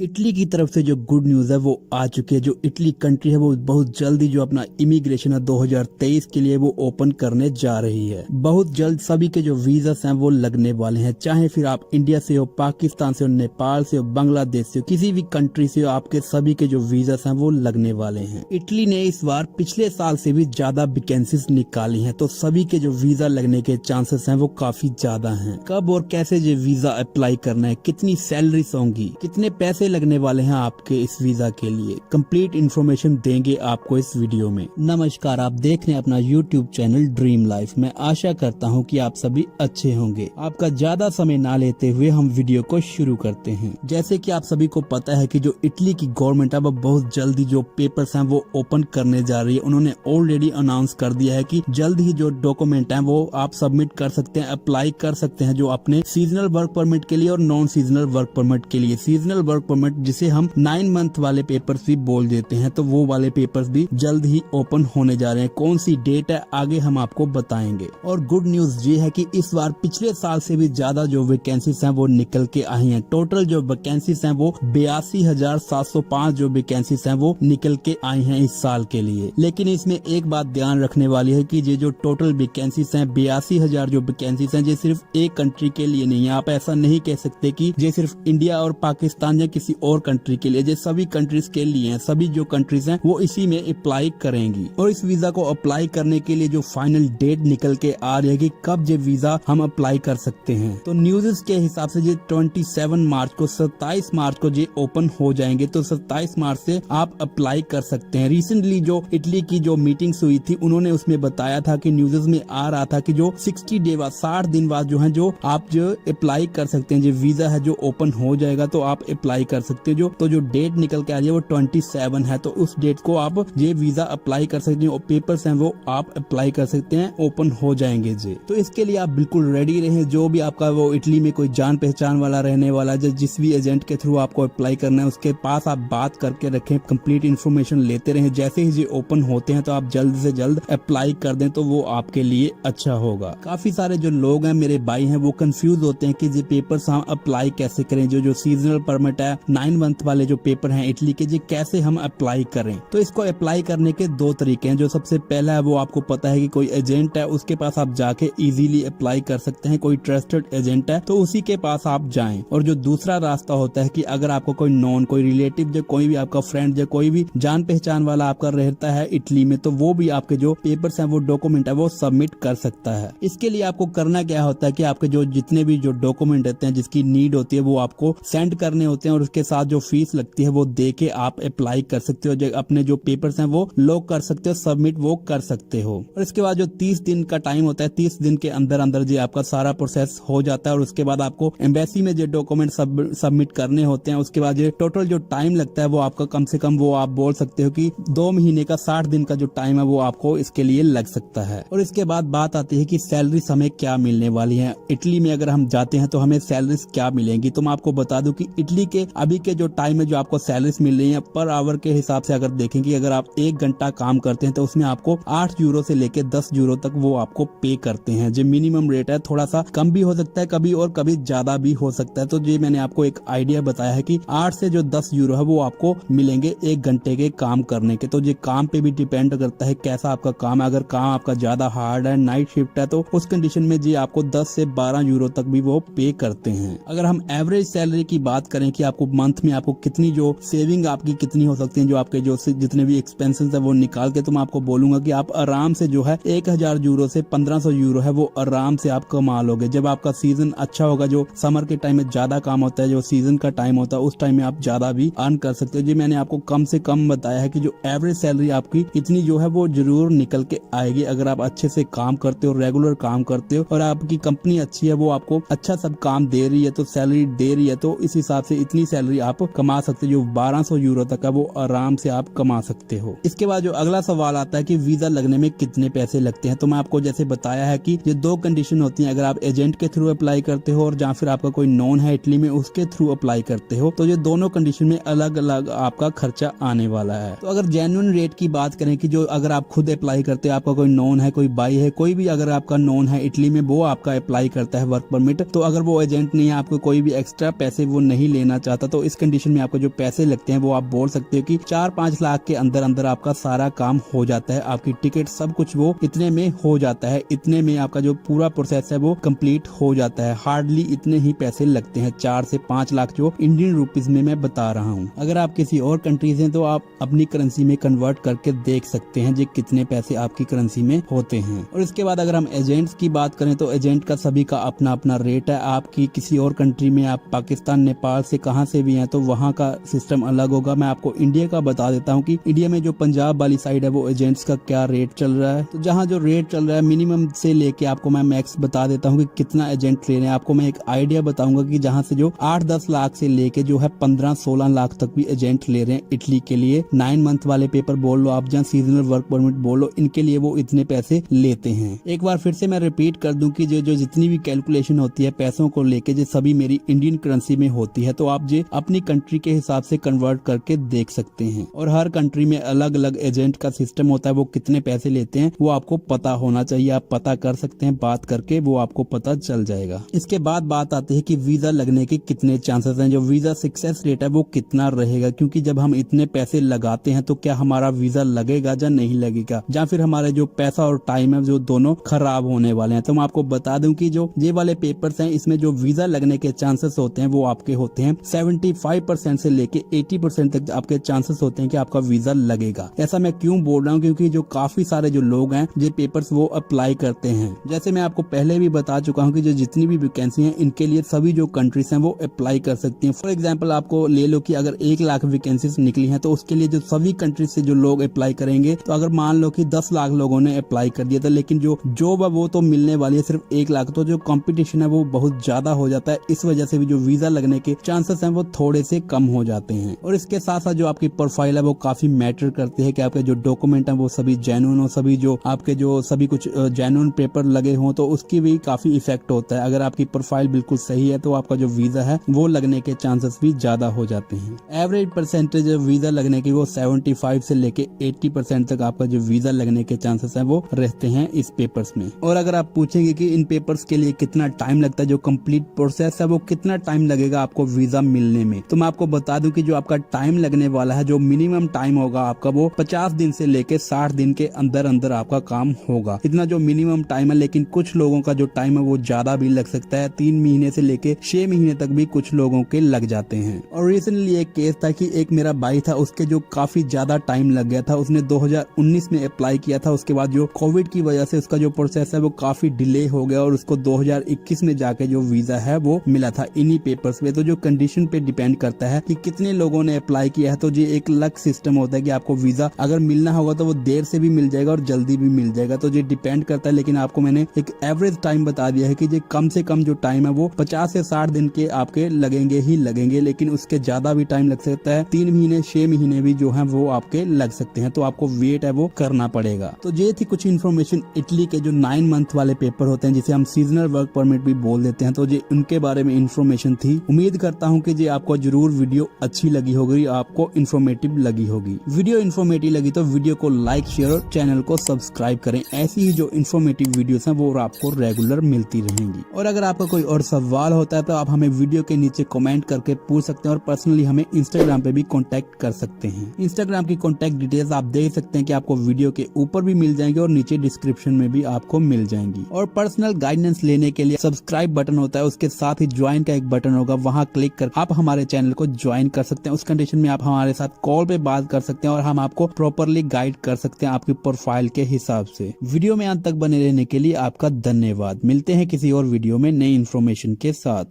Italy की तरफ से जो गुड न्यूज़ है वो आ चुकी है। जो इटली कंट्री है वो बहुत जल्द ही जो अपना इमिग्रेशन है 2023 के लिए वो ओपन करने जा रही है। बहुत जल्द सभी के जो वीजास हैं वो लगने वाले हैं, चाहे फिर आप इंडिया से हो, पाकिस्तान से हो, नेपाल से हो, बांग्लादेश से हो, किसी भी कंट्री से हो, आपके सभी के जो वीजास हैं वो लगने वाले हैं। इटली ने इस बार पिछले साल से भी ज्यादा वैकेंसीज निकाली हैं, तो सभी के जो वीजा लगने के चांसेस हैं वो काफी ज्यादा हैं। कब और कैसे ये वीजा अप्लाई करना है, कितनी सैलरीज होंगी, कितने पैसे लगने वाले हैं आपके इस वीजा के लिए, कंप्लीट इन्फॉर्मेशन देंगे आपको इस वीडियो में। नमस्कार, आप देख रहे हैं अपना यूट्यूब चैनल ड्रीम लाइफ। मैं आशा करता हूं कि आप सभी अच्छे होंगे। आपका ज्यादा समय ना लेते हुए हम वीडियो को शुरू करते हैं। जैसे कि आप सभी को पता है कि जो इटली की गवर्नमेंट है वो बहुत जल्दी जो पेपर्स हैं वो ओपन करने जा रही है। उन्होंने ऑलरेडी अनाउंस कर दिया है कि जल्द ही जो डॉक्यूमेंट है वो आप सबमिट कर सकते हैं, अप्लाई कर सकते हैं, जो अपने सीजनल वर्क परमिट के लिए और नॉन सीजनल वर्क परमिट के लिए। सीजनल वर्क परमिट जिसे हम 9 मंथ वाले पेपर्स भी बोल देते हैं, तो वो वाले पेपर्स भी जल्द ही ओपन होने जा रहे हैं। कौन सी डेट है आगे हम आपको बताएंगे। और गुड न्यूज ये है कि इस बार पिछले साल से भी ज्यादा जो वैकेंसीज हैं वो निकल के आई हैं। टोटल जो वैकेंसीज हैं वो 82,705 जो वैकेंसीज हैं वो निकल के आई हैं इस साल के लिए। लेकिन इसमें एक बात ध्यान रखने वाली है कि ये जो टोटल वैकेंसीज हैं 82,000 जो वैकेंसीज हैं ये सिर्फ एक कंट्री के लिए नहीं है। आप ऐसा नहीं कह सकते कि ये सिर्फ इंडिया और पाकिस्तान या किसी और कंट्री के लिए, ये सभी कंट्रीज के लिए हैं। सभी जो कंट्रीज हैं वो इसी में अप्लाई करेंगी। और इस वीजा को अप्लाई करने के लिए जो फाइनल डेट निकल के आ रही है कि कब ये वीजा हम अप्लाई कर सकते हैं, तो न्यूज़ के हिसाब से ये 27 मार्च को 27 मार्च को ये ओपन हो जाएंगे। तो 27 मार्च से आप अप्लाई कर सकते हैं। रिसेंटली जो इटली की जो मीटिंग्स हुई थी उन्होंने उसमें बताया था कि न्यूज़ में आ रहा था कि जो 60 डे बाद 60 दिन बाद जो है जो आप जो अप्लाई कर सकते हैं, जो वीजा है जो ओपन हो जाएगा तो आप अप्लाई कर सकते हैं। जो डेट निकल के आ रही है वो 27 है, तो उस डेट को आप ये वीजा अप्लाई कर सकते हैं और पेपर्स हैं वो आप अप्लाई कर सकते हैं, ओपन हो जाएंगे जी। तो इसके लिए आप बिल्कुल रेडी रहें। जो भी आपका वो इटली में कोई जान पहचान वाला रहने वाला है, जिस भी एजेंट के थ्रू आपको अप्लाई करना है उसके पास आप बात करके रखें, कंप्लीट इन्फॉर्मेशन लेते रहें। जैसे ही ये ओपन होते हैं तो आप जल्द से जल्द अप्लाई कर दें तो वो आपके लिए अच्छा होगा। काफी सारे जो लोग हैं, मेरे भाई हैं, वो कंफ्यूज होते हैं कि ये पेपर्स हम अप्लाई कैसे करें। जो सीजनल परमिट है, 9 मंथ वाले जो पेपर हैं इटली के, ये कैसे हम अप्लाई करें। तो इसको अप्लाई करने के 2 तरीके हैं। जो सबसे पहला है वो आपको पता है कि कोई एजेंट है उसके पास आप जाके इजीली अप्लाई कर सकते हैं। कोई ट्रस्टेड एजेंट है तो उसी के पास आप जाएं। और जो दूसरा रास्ता होता है कि अगर आपको कोई नॉन, कोई रिलेटिव, जो कोई भी आपका फ्रेंड, जो कोई भी जान पहचान वाला आपका रहता है इटली में, तो वो भी आपके जो पेपर्स हैं वो डॉक्यूमेंट है वो सबमिट कर सकता है। इसके लिए आपको करना क्या होता है कि आपके जो जितने भी जो डॉक्यूमेंट रहते हैं जिसकी नीड होती है वो आपको सेंड करने होते हैं और उसके साथ जो फीस लगती है वो दे के आप अप्लाई कर सकते हो। अपने जो पेपर्स हैं वो लॉक कर सकते हो, सबमिट वो कर सकते हो। और इसके बाद जो 30 दिन का टाइम होता है, 30 दिन के अंदर अंदर जी आपका सारा प्रोसेस हो जाता है। और उसके बाद आपको एम्बेसी में जो डॉक्यूमेंट सबमिट करने होते हैं, उसके बाद जो टोटल जो टाइम लगता है वो आपका कम से कम वो आप बोल सकते हो कि 2 महीने का 60 दिन का जो टाइम है वो आपको इसके लिए लग सकता है। और इसके बाद बात आती है कि सैलरी हमें क्या मिलने वाली है। इटली में अगर हम जाते हैं तो हमें सैलरीज क्या मिलेंगी। तो मैं आपको बता दूं कि इटली के अभी के जो टाइम है जो आपको सैलरीज मिल रही है पर आवर के हिसाब से अगर देखेंगे, अगर आप 1 घंटा काम करते हैं तो उसमें आपको 8 यूरो से लेके 10 यूरो तक वो आपको पे करते हैं। जो मिनिमम रेट है, थोड़ा सा कम भी हो सकता है कभी और कभी ज्यादा भी हो सकता है। तो ये मैंने आपको एक आइडिया बताया है कि 8 से जो 10 यूरो है वो आपको मिलेंगे 1 घंटे के काम करने के। तो ये काम पे भी डिपेंड करता है कैसा आपका काम है। अगर काम आपका ज्यादा हार्ड है, नाइट शिफ्ट है, तो उस कंडीशन में जी आपको 10 से 12 यूरो तक भी वो पे करते हैं। अगर हम एवरेज सैलरी की बात करें कि आपको मंथ में आपको कितनी जो सेविंग आपकी कितनी हो सकती है, जो आपके जो जितने भी एक्सपेंसेस है वो निकाल के, तो मैं आपको बोलूंगा कि आप आराम से जो है 1000 यूरो से 1500 यूरो है वो आराम से आप कमा लोगे। जब आपका सीजन अच्छा होगा, जो समर के टाइम में ज्यादा काम होता है, जो सीजन का टाइम होता है उस टाइम में आप ज्यादा भी अर्न कर सकते हो। जी मैंने आपको कम से कम बताया है कि जो एवरेज सैलरी आपकी इतनी जो है वो जरूर निकल के आएगी अगर आप अच्छे से काम करते हो, रेगुलर काम करते हो और आपकी कंपनी अच्छी है, वो आपको अच्छा सब काम दे रही है, तो सैलरी दे रही है, तो इस हिसाब से इतनी सैलरी आप कमा सकते हो। जो 1200 यूरो तक है वो आराम से आप कमा सकते हो। इसके बाद जो अगला सवाल आता है कि वीजा लगने में कितने पैसे लगते हैं। तो मैं आपको जैसे बताया है कि ये 2 कंडीशन होती हैं। अगर आप एजेंट के थ्रू अप्लाई करते हो और या फिर आपका कोई नॉन है इटली में उसके थ्रू अप्लाई करते हो, तो ये दोनों कंडीशन में अलग अलग आपका खर्चा आने वाला है। तो अगर जेन्युइन रेट की बात करें कि जो अगर आप खुद अप्लाई करते हो, आपका कोई नॉन है, कोई भाई है, कोई भी अगर आपका नॉन है इटली में, वो आपका अप्लाई करता है वर्क परमिट, तो अगर वो एजेंट नहीं है, आपको कोई भी एक्स्ट्रा पैसे वो नहीं लेना चाहता, तो इस कंडीशन में आपको जो पैसे लगते हैं वो आप बोल सकते हो कि 4-5 लाख के अंदर अंदर आपका सारा काम हो जाता है, आपकी टिकट सब कुछ वो इतने में हो जाता है, इतने में आपका जो पूरा प्रोसेस है वो कंप्लीट हो जाता है। हार्डली इतने ही पैसे लगते हैं, 4 से 5 लाख जो इंडियन रुपीज में मैं बता रहा हूँ। अगर आप किसी और कंट्री से तो आप अपनी करेंसी में कन्वर्ट करके देख सकते हैं जी कितने पैसे आपकी करेंसी में होते हैं। और इसके बाद अगर हम एजेंट्स की बात करें तो एजेंट का सभी का अपना अपना रेट है। आपकी किसी और कंट्री में, आप पाकिस्तान, नेपाल से कहाँ से भी हैं तो वहाँ का सिस्टम अलग होगा। मैं आपको इंडिया का बता देता हूँ कि इंडिया में जो पंजाब वाली साइड है वो एजेंट्स का क्या रेट चल रहा है। तो जहाँ जो रेट चल रहा है मिनिमम से लेके आपको मैं मैक्स बता देता हूँ कि कितना एजेंट ले रहे हैं। आपको मैं एक आइडिया बताऊंगा कि जहाँ से जो 8-10 लाख से लेके जो है 15-16 लाख तक भी एजेंट ले रहे हैं इटली के लिए। 9 मंथ वाले पेपर बोल लो आप, जहाँ सीजनल वर्क परमिट बोल लो, इनके लिए वो इतने पैसे लेते हैं। एक बार फिर से मैं रिपीट कर दूं कि जो जितनी भी कैलकुलेशन होती है पैसों को लेके जो सभी मेरी इंडियन करेंसी में होती है, तो आप जो अपनी कंट्री के हिसाब से कन्वर्ट करके देख सकते हैं। और हर कंट्री में अलग अलग एजेंट का सिस्टम होता है, वो कितने पैसे लेते हैं वो आपको पता होना चाहिए। आप पता कर सकते हैं, बात करके वो आपको पता चल जाएगा। इसके बाद बात आती है कि वीजा लगने के कितने चांसेस हैं, जो वीजा सक्सेस रेट है वो कितना रहेगा, क्योंकि जब हम इतने पैसे लगाते हैं तो क्या हमारा वीजा लगेगा या नहीं लगेगा, या फिर हमारे जो पैसा और टाइम है जो दोनों खराब होने वाले हैं। तो मैं आपको बता दूं कि जो ये वाले पेपर्स हैं इसमें जो वीजा लगने के चांसेस होते हैं वो आपके होते हैं 75% से लेके 80% तक आपके चांसेस होते हैं कि आपका वीजा लगेगा। ऐसा मैं क्यों बोल रहा हूँ, क्योंकि जो काफी सारे जो लोग हैं ये पेपर्स वो अप्लाई करते हैं। जैसे मैं आपको पहले भी बता चुका हूँ कि जो जितनी भी वैकेंसी है इनके लिए सभी जो कंट्रीज हैं वो अप्लाई कर सकती हैं। फॉर एग्जाम्पल आपको ले लो कि अगर 1 लाख वैकेंसीज निकली हैं तो उसके लिए जो सभी कंट्रीज से जो लोग अप्लाई करेंगे, तो अगर मान लो कि 10 लाख लोगों ने अप्लाई कर दिया था, लेकिन जो जॉब है वो तो मिलने वाली है सिर्फ 1 लाख, तो जो कंपटीशन है वो बहुत ज्यादा हो जाता है। इस वजह से भी जो वीजा लगने के चांसेस हैं वो थोड़े से कम हो जाते हैं। और इसके साथ साथ जो आपकी प्रोफाइल है वो काफी मैटर करती है कि आपके जो डॉक्यूमेंट है वो सभी जेन्युइन हो, सभी जो आपके जो सभी कुछ जेन्युइन पेपर लगे हों, तो उसकी भी काफी इफेक्ट होता है। अगर आपकी प्रोफाइल बिल्कुल सही है तो आपका जो वीजा है वो लगने के चांसेस भी ज्यादा हो जाते हैं। एवरेज परसेंटेज वीजा लगने की वो 75 से लेके 80% तक आपका जो वीजा लगने के चांसेस है वो रहते हैं इस पेपर्स में। और अगर आप पूछेंगे कि इन पेपर्स के लिए कितना टाइम लगता है, जो कंप्लीट प्रोसेस है वो कितना टाइम लगेगा आपको वीजा मिलने में, तो मैं आपको बता दूं कि जो आपका टाइम लगने वाला है, जो मिनिमम टाइम होगा आपका वो 50 दिन से लेके 60 दिन के अंदर अंदर आपका काम होगा। इतना जो मिनिमम टाइम है, लेकिन कुछ लोगों का जो टाइम है वो ज्यादा भी लग सकता है। 3 महीने से लेके 6 महीने तक भी कुछ लोगों के लग जाते हैं। और रिसेंटली एक केस था कि एक मेरा भाई था, उसके जो काफी ज्यादा टाइम लग गया था। उसने 2019 में अप्लाई किया था, उसके बाद जो कोविड की वजह से उसका जो प्रोसेस है वो काफी डिले हो गया और उसको 2021 में जाके जो वीजा है वो मिला था इन्हीं पेपर्स पे। तो जो कंडीशन पे डिपेंड करता है कि कितने लोगों ने अप्लाई किया है। तो ये एक लक सिस्टम होता है कि आपको वीजा अगर मिलना होगा तो वो देर से भी मिल जाएगा और जल्दी भी मिल जाएगा, तो ये डिपेंड करता है। लेकिन आपको मैंने एक एवरेज टाइम बता दिया है कि ये कम से कम जो टाइम है वो 50 से 60 दिन के आपके लगेंगे ही लगेंगे, लेकिन उसके ज्यादा भी टाइम लग सकता है। 3 महीने 6 महीने भी जो है वो आपके लग सकते हैं, तो आपको वेट है वो करना पड़ेगा। तो ये थी कुछ इन्फॉर्मेशन इटली के जो 9 मंथ वाले पेपर होते हैं, जिसे हम सीजनल वर्क परमिट भी बोल देते हैं, तो ये उनके बारे में इन्फॉर्मेशन थी। उम्मीद करता हूँ कि ये आपको जरूर वीडियो अच्छी लगी होगी, आपको इन्फॉर्मेटिव लगी होगी। वीडियो इन्फॉर्मेटिव लगी तो वीडियो को लाइक, शेयर और चैनल को सब्सक्राइब करें। ऐसी ही जो इन्फॉर्मेटिव वीडियोस हैं वो आपको रेगुलर मिलती रहेंगी। और अगर आपका कोई और सवाल होता है तो आप हमें वीडियो के नीचे कमेंट करके पूछ सकते हैं और पर्सनली हमें इंस्टाग्राम पे भी कांटेक्ट कर सकते हैं। इंस्टाग्राम की कांटेक्ट डिटेल्स आप देख सकते हैं कि आपको वीडियो के ऊपर भी मिल जाएंगे और नीचे डिस्क्रिप्शन में भी आपको मिल जाएंगी। और पर्सनल गाइडेंस लेने के लिए सब्सक्राइब बटन होता है, उसके साथ ही ज्वाइन का एक बटन होगा, वहाँ क्लिक कर आप हमारे चैनल को ज्वाइन कर सकते हैं। उस कंडीशन में आप हमारे साथ कॉल पे बात कर सकते हैं और हम आपको प्रॉपरली गाइड कर सकते हैं आपकी प्रोफाइल के हिसाब से। वीडियो में अंत तक बने रहने के लिए आपका धन्यवाद। मिलते हैं किसी और वीडियो में नई इन्फॉर्मेशन के साथ।